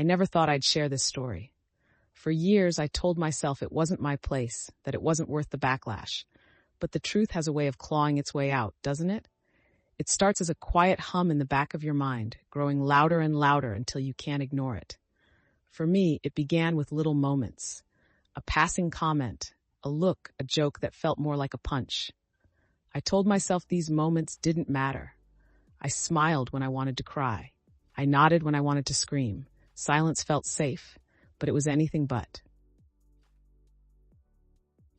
I never thought I'd share this story. For years, I told myself it wasn't my place, that it wasn't worth the backlash. But the truth has a way of clawing its way out, doesn't it? It starts as a quiet hum in the back of your mind, growing louder and louder until you can't ignore it. For me, it began with little moments. A passing comment, a look, a joke that felt more like a punch. I told myself these moments didn't matter. I smiled when I wanted to cry. I nodded when I wanted to scream. Silence felt safe, but it was anything but.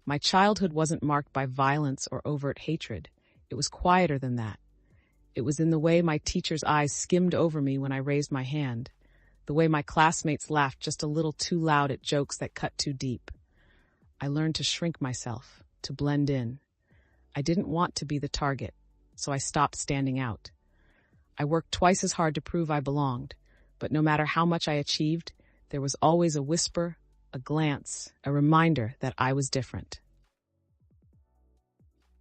My childhood wasn't marked by violence or overt hatred. It was quieter than that. It was in the way my teacher's eyes skimmed over me when I raised my hand, the way my classmates laughed just a little too loud at jokes that cut too deep. I learned to shrink myself, to blend in. I didn't want to be the target, so I stopped standing out. I worked twice as hard to prove I belonged, but no matter how much I achieved, there was always a whisper, a glance, a reminder that I was different.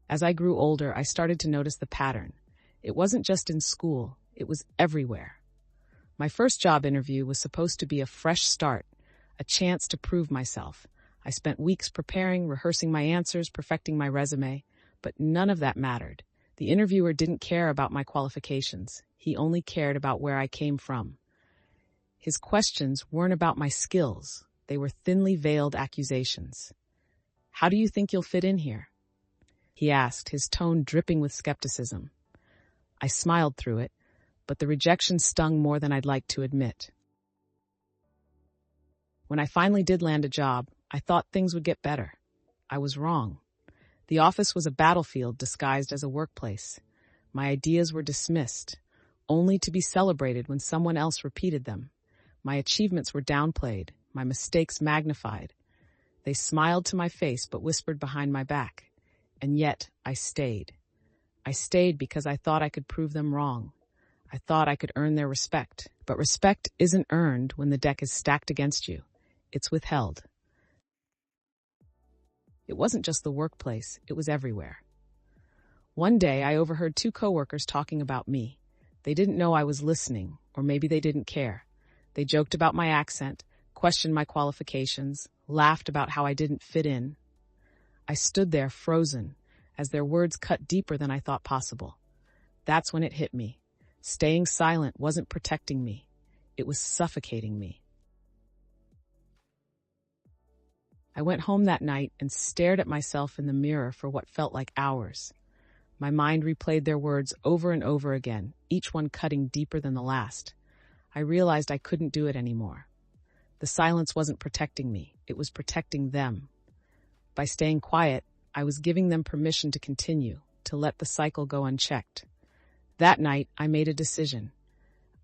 As I grew older, I started to notice the pattern. It wasn't just in school, it was everywhere. My first job interview was supposed to be a fresh start, a chance to prove myself. I spent weeks preparing, rehearsing my answers, perfecting my resume, but none of that mattered. The interviewer didn't care about my qualifications. He only cared about where I came from. His questions weren't about my skills. They were thinly veiled accusations. "How do you think you'll fit in here?" he asked, his tone dripping with skepticism. I smiled through it, but the rejection stung more than I'd like to admit. When I finally did land a job, I thought things would get better. I was wrong. The office was a battlefield disguised as a workplace. My ideas were dismissed, only to be celebrated when someone else repeated them. My achievements were downplayed, my mistakes magnified. They smiled to my face but whispered behind my back. And yet, I stayed. I stayed because I thought I could prove them wrong. I thought I could earn their respect. But respect isn't earned when the deck is stacked against you. It's withheld. It wasn't just the workplace, it was everywhere. One day, I overheard two coworkers talking about me. They didn't know I was listening, or maybe they didn't care. They joked about my accent, questioned my qualifications, laughed about how I didn't fit in. I stood there frozen, as their words cut deeper than I thought possible. That's when it hit me. Staying silent wasn't protecting me. It was suffocating me. I went home that night and stared at myself in the mirror for what felt like hours. My mind replayed their words over and over again, each one cutting deeper than the last. I realized I couldn't do it anymore. The silence wasn't protecting me, it was protecting them. By staying quiet, I was giving them permission to continue, to let the cycle go unchecked. That night, I made a decision.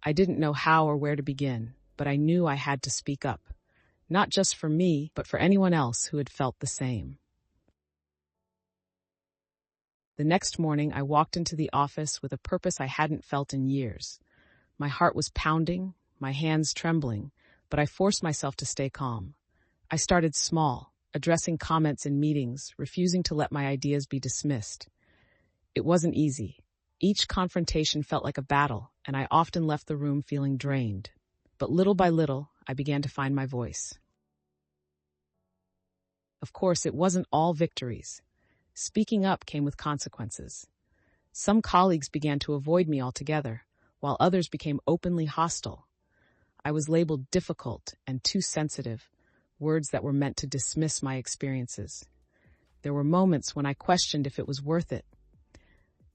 I didn't know how or where to begin, but I knew I had to speak up. Not just for me, but for anyone else who had felt the same. The next morning, I walked into the office with a purpose I hadn't felt in years. My heart was pounding, my hands trembling, but I forced myself to stay calm. I started small, addressing comments in meetings, refusing to let my ideas be dismissed. It wasn't easy. Each confrontation felt like a battle, and I often left the room feeling drained. But little by little, I began to find my voice. Of course, it wasn't all victories. Speaking up came with consequences. Some colleagues began to avoid me altogether, while others became openly hostile. I was labeled difficult and too sensitive, words that were meant to dismiss my experiences. There were moments when I questioned if it was worth it.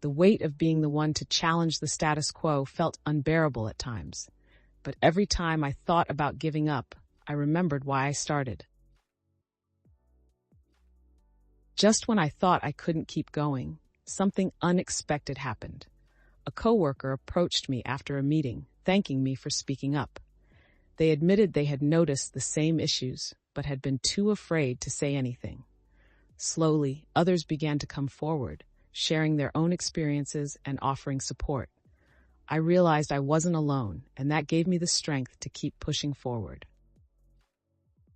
The weight of being the one to challenge the status quo felt unbearable at times. But every time I thought about giving up, I remembered why I started. Just when I thought I couldn't keep going, something unexpected happened. A coworker approached me after a meeting, thanking me for speaking up. They admitted they had noticed the same issues, but had been too afraid to say anything. Slowly, others began to come forward, sharing their own experiences and offering support. I realized I wasn't alone, and that gave me the strength to keep pushing forward.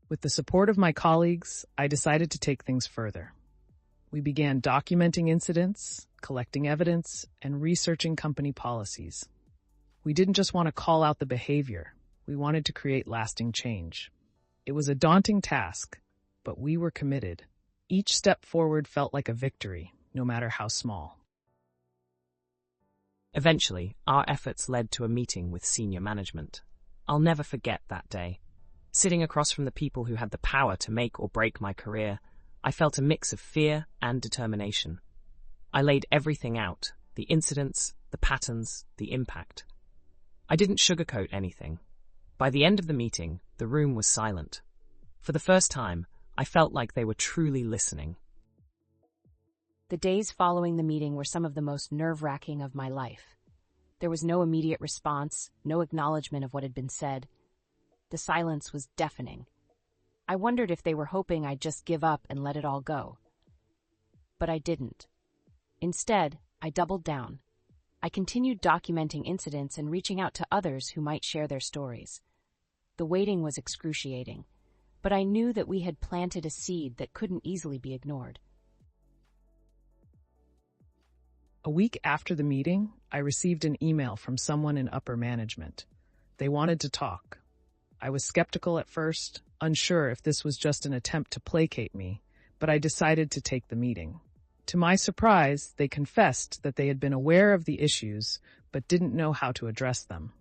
With the support of my colleagues, I decided to take things further. We began documenting incidents, collecting evidence, and researching company policies. We didn't just want to call out the behavior. We wanted to create lasting change. It was a daunting task, but we were committed. Each step forward felt like a victory, no matter how small. Eventually, our efforts led to a meeting with senior management. I'll never forget that day. Sitting across from the people who had the power to make or break my career, I felt a mix of fear and determination. I laid everything out, the incidents, the patterns, the impact. I didn't sugarcoat anything. By the end of the meeting, the room was silent. For the first time, I felt like they were truly listening. The days following the meeting were some of the most nerve-wracking of my life. There was no immediate response, no acknowledgement of what had been said. The silence was deafening. I wondered if they were hoping I'd just give up and let it all go. But I didn't. Instead, I doubled down. I continued documenting incidents and reaching out to others who might share their stories. The waiting was excruciating, but I knew that we had planted a seed that couldn't easily be ignored. A week after the meeting, I received an email from someone in upper management. They wanted to talk. I was skeptical at first, unsure if this was just an attempt to placate me, but I decided to take the meeting. To my surprise, they confessed that they had been aware of the issues, but didn't know how to address them.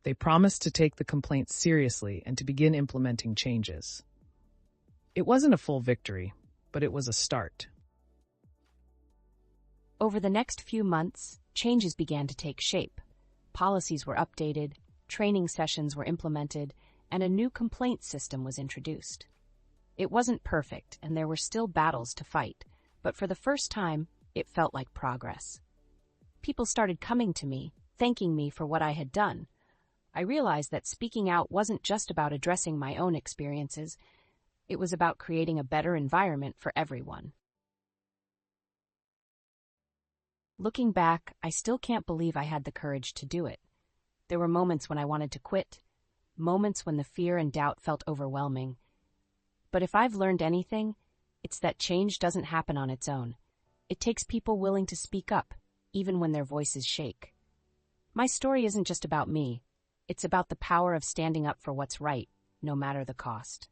They promised to take the complaints seriously and to begin implementing changes. It wasn't a full victory, but it was a start. Over the next few months, changes began to take shape. Policies were updated, training sessions were implemented, and a new complaint system was introduced. It wasn't perfect, and there were still battles to fight, but for the first time, it felt like progress. People started coming to me, thanking me for what I had done. I realized that speaking out wasn't just about addressing my own experiences, it was about creating a better environment for everyone. Looking back, I still can't believe I had the courage to do it. There were moments when I wanted to quit, moments when the fear and doubt felt overwhelming. But if I've learned anything, it's that change doesn't happen on its own. It takes people willing to speak up, even when their voices shake. My story isn't just about me. It's about the power of standing up for what's right, no matter the cost.